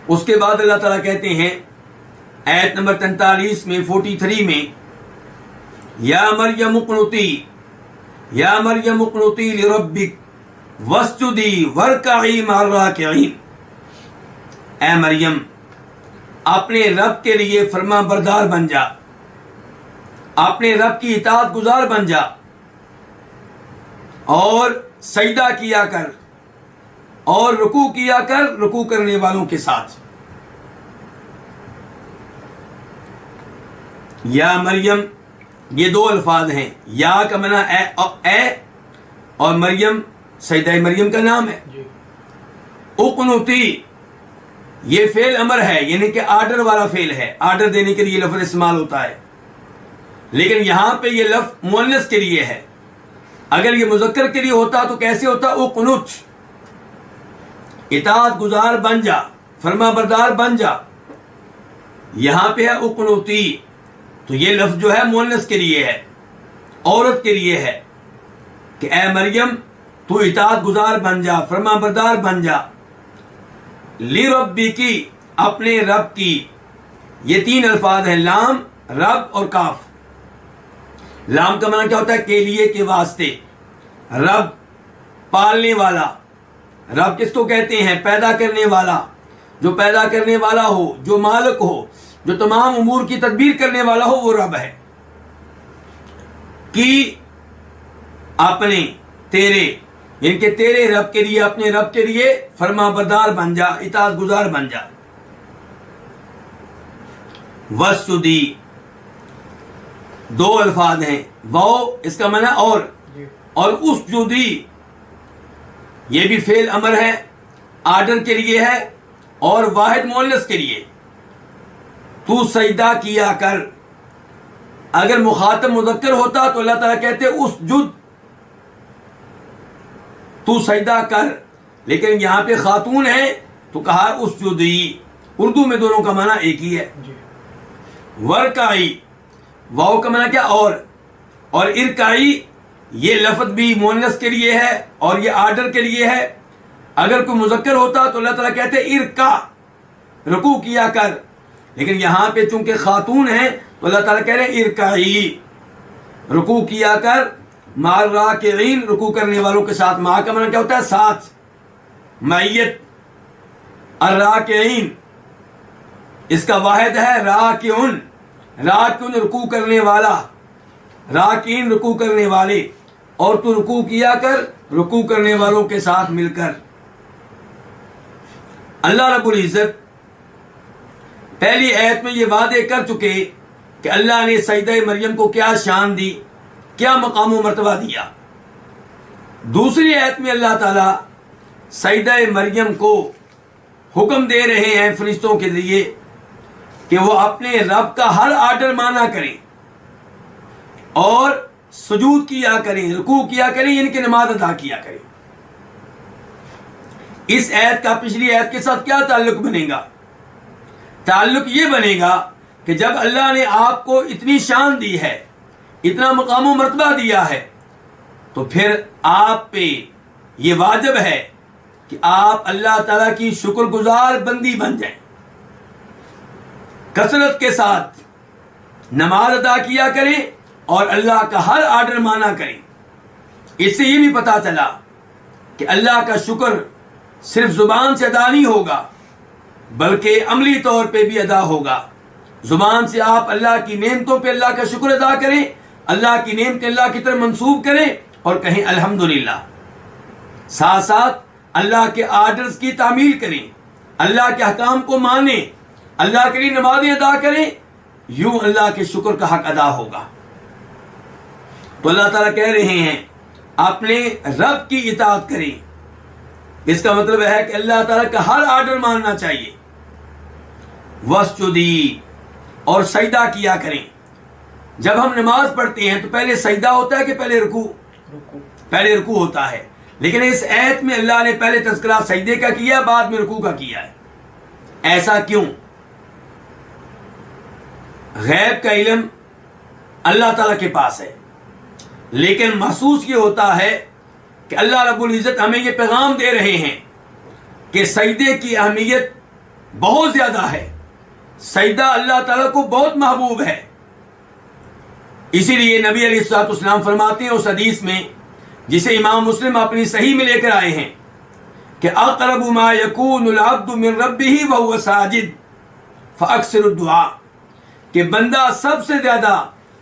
اس کے بعد اللہ تعالیٰ کہتے ہیں آیت نمبر 43 میں 43 میں یا مریم اقنتی لربک واسجدی وارکعی مع الراکعین، اے مریم اپنے رب کے لیے فرما بردار بن جا، اپنے رب کی اطاعت گزار بن جا اور سجدہ کیا کر اور رکوع کیا کر رکوع کرنے والوں کے ساتھ۔ یا مریم، یہ دو الفاظ ہیں، یا کا معنی اے اور مریم سیدہ مریم کا نام ہے۔ اقنتی یہ فعل امر ہے، یعنی کہ آرڈر والا فعل ہے، آرڈر دینے کے لیے لفظ استعمال ہوتا ہے، لیکن یہاں پہ یہ لفظ مؤنث کے لیے ہے۔ اگر یہ مذکر کے لیے ہوتا تو کیسے ہوتا؟ اقنت، اطاعت گزار بن جا، فرما بردار بن جا۔ یہاں پہ ہے اقنتی، تو یہ لفظ جو ہے مؤنث کے لیے ہے، عورت کے لیے ہے کہ اے مریم تو اطاعت گزار بن جا، فرما بردار بن جا۔ لربی کی، اپنے رب کی، یہ تین الفاظ ہیں، لام، رب اور کاف۔ لام کا معنی کیا ہوتا ہے؟ کے لیے، کے واسطے۔ رب پالنے والا، رب کس کو کہتے ہیں؟ پیدا کرنے والا، جو پیدا کرنے والا ہو، جو مالک ہو، جو تمام امور کی تدبیر کرنے والا ہو، وہ رب ہے۔ کی اپنے، تیرے، یعنی کہ تیرے رب کے لیے، اپنے رب کے لیے فرما بردار بن جا، اطاعت گزار بن جا۔ واسجدی دو الفاظ ہیں، واو اس کا معنی اور اسجدی یہ بھی فعل امر ہے، آرڈر کے لیے ہے اور واحد مؤنث کے لیے۔ تو سجدہ کیا کر، اگر مخاطب مذکر ہوتا تو اللہ تعالیٰ کہتے اسجد، تو سجدہ کر، لیکن یہاں پہ خاتون ہے تو کہا اسجدی۔ اردو میں دونوں کا معنی ایک ہی ہے۔ ورکعی، واو کا معنی کیا؟ اور ارکعی یہ لفظ بھی مؤنث کے لیے ہے اور یہ آرڈر کے لیے ہے۔ اگر کوئی مذکر ہوتا تو اللہ تعالیٰ کہتے ارکع، رکوع کیا کر، لیکن یہاں پہ چونکہ خاتون ہے تو اللہ تعالیٰ کہہ رہے ارکعی، رکوع کیا کر، مع الراکعین، رکوع کرنے والوں کے ساتھ۔ مع کا معنی کیا ہوتا ہے؟ ساتھ، معیت۔ الراکعین اس کا واحد ہے راکعن، راکعن رکوع کرنے والا، راکعین رکوع کرنے والے، اور تو رکوع کیا کر رکوع کرنے والوں کے ساتھ مل کر۔ اللہ رب العزت پہلی آیت میں یہ وعدے کر چکے کہ اللہ نے سیدہ مریم کو کیا شان دی، کیا مقام و مرتبہ دیا۔ دوسری آیت میں اللہ تعالیٰ سیدہ مریم کو حکم دے رہے ہیں فرشتوں کے ذریعے کہ وہ اپنے رب کا ہر آرڈر مانا کریں اور سجود کیا کریں، رکوع کیا کریں، یعنی کہ نماز ادا کیا کریں۔ اس آیت کا پچھلی آیت کے ساتھ کیا تعلق بنے گا؟ تعلق یہ بنے گا کہ جب اللہ نے آپ کو اتنی شان دی ہے، اتنا مقام و مرتبہ دیا ہے، تو پھر آپ پہ یہ واجب ہے کہ آپ اللہ تعالیٰ کی شکر گزار بندی بن جائیں، کثرت کے ساتھ نماز ادا کیا کریں اور اللہ کا ہر آرڈر مانا کریں۔ اس سے یہ بھی پتا چلا کہ اللہ کا شکر صرف زبان سے ادا نہیں ہوگا بلکہ عملی طور پہ بھی ادا ہوگا۔ زبان سے آپ اللہ کی نعمتوں پہ اللہ کا شکر ادا کریں، اللہ کی نعمتیں اللہ کی طرف منسوب کریں اور کہیں الحمدللہ، ساتھ ساتھ اللہ کے آرڈرز کی تعمیل کریں، اللہ کے احکام کو مانیں، اللہ کے لیے نمازیں ادا کریں، یوں اللہ کے شکر کا حق ادا ہوگا۔ تو اللہ تعالیٰ کہہ رہے ہیں اپنے رب کی اطاعت کریں، اس کا مطلب ہے کہ اللہ تعالیٰ کا ہر آرڈر ماننا چاہیے۔ واسجدی، اور سجدہ کیا کریں۔ جب ہم نماز پڑھتے ہیں تو پہلے سجدہ ہوتا ہے کہ پہلے رکوع؟ پہلے رکوع ہوتا ہے، لیکن اس آیت میں اللہ نے پہلے تذکرہ سجدے کا کیا، بعد میں رکوع کا کیا ہے۔ ایسا کیوں؟ غیب کا علم اللہ تعالیٰ کے پاس ہے، لیکن محسوس یہ ہوتا ہے کہ اللہ رب العزت ہمیں یہ پیغام دے رہے ہیں کہ سجدے کی اہمیت بہت زیادہ ہے. سجدہ اللہ تعالیٰ کو بہت محبوب ہے. اسی لیے نبی علیہ الصلوۃ والسلام فرماتے ہیں اس حدیث میں جسے امام مسلم اپنی صحیح میں لے کر آئے ہیں کہ اقرب ما یکون العبد من ربہ وہو ساجد فاکثر الدعاء، کہ بندہ سب سے زیادہ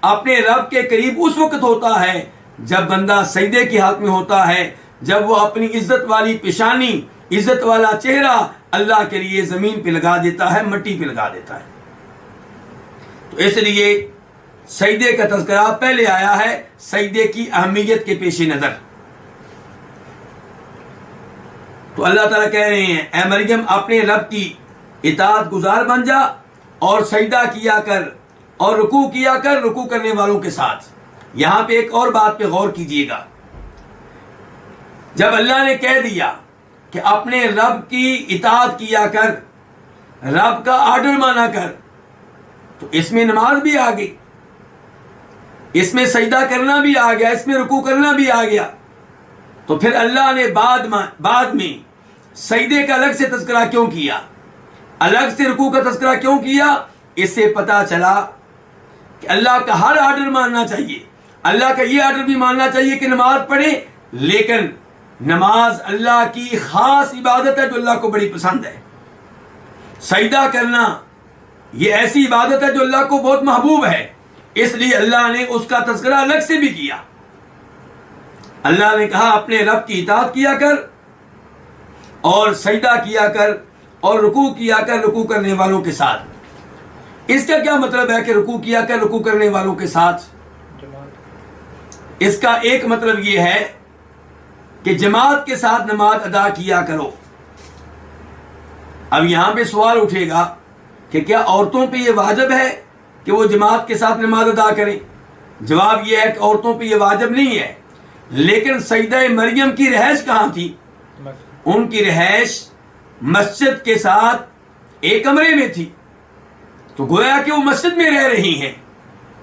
اپنے رب کے قریب اس وقت ہوتا ہے جب بندہ سجدے کی حالت میں ہوتا ہے، جب وہ اپنی عزت والی پیشانی، عزت والا چہرہ اللہ کے لیے زمین پہ لگا دیتا ہے، مٹی پہ لگا دیتا ہے. تو اس لیے سجدے کا تذکرہ پہلے آیا ہے سجدے کی اہمیت کے پیش نظر. تو اللہ تعالیٰ کہہ رہے ہیں اے مریم اپنے رب کی اطاعت گزار بن جا اور سجدہ کیا کر اور رکوع کیا کر رکوع کرنے والوں کے ساتھ. یہاں پہ ایک اور بات پہ غور کیجئے گا. جب اللہ نے کہہ دیا کہ اپنے رب کی اطاعت کیا کر، رب کا آرڈر مانا کر، تو اس میں نماز بھی آ گئی، اس میں سجدہ کرنا بھی آ گیا، اس میں رکوع کرنا بھی آ گیا. تو پھر اللہ نے بعد میں سجدے کا الگ سے تذکرہ کیوں کیا، الگ سے رکوع کا تذکرہ کیوں کیا؟ اس سے پتا چلا کہ اللہ کا ہر آرڈر ماننا چاہیے. اللہ کا یہ آرڈر بھی ماننا چاہیے کہ نماز پڑھیں، لیکن نماز اللہ کی خاص عبادت ہے جو اللہ کو بڑی پسند ہے. سجدہ کرنا یہ ایسی عبادت ہے جو اللہ کو بہت محبوب ہے، اس لیے اللہ نے اس کا تذکرہ الگ سے بھی کیا. اللہ نے کہا اپنے رب کی اطاعت کیا کر اور سجدہ کیا کر اور رکوع کیا کر رکوع کرنے والوں کے ساتھ. اس کا کیا مطلب ہے کہ رکوع کیا کر رکوع کرنے والوں کے ساتھ؟ اس کا ایک مطلب یہ ہے کہ جماعت کے ساتھ نماز ادا کیا کرو. اب یہاں پہ سوال اٹھے گا کہ کیا عورتوں پہ یہ واجب ہے کہ وہ جماعت کے ساتھ نماز ادا کریں؟ جواب یہ ہے کہ عورتوں پہ یہ واجب نہیں ہے، لیکن سیدہ مریم کی رہائش کہاں تھی؟ ان کی رہائش مسجد کے ساتھ ایک کمرے میں تھی، تو گویا کہ وہ مسجد میں رہ رہی ہیں.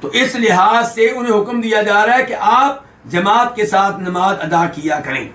تو اس لحاظ سے انہیں حکم دیا جا رہا ہے کہ آپ جماعت کے ساتھ نماز ادا کیا کریں.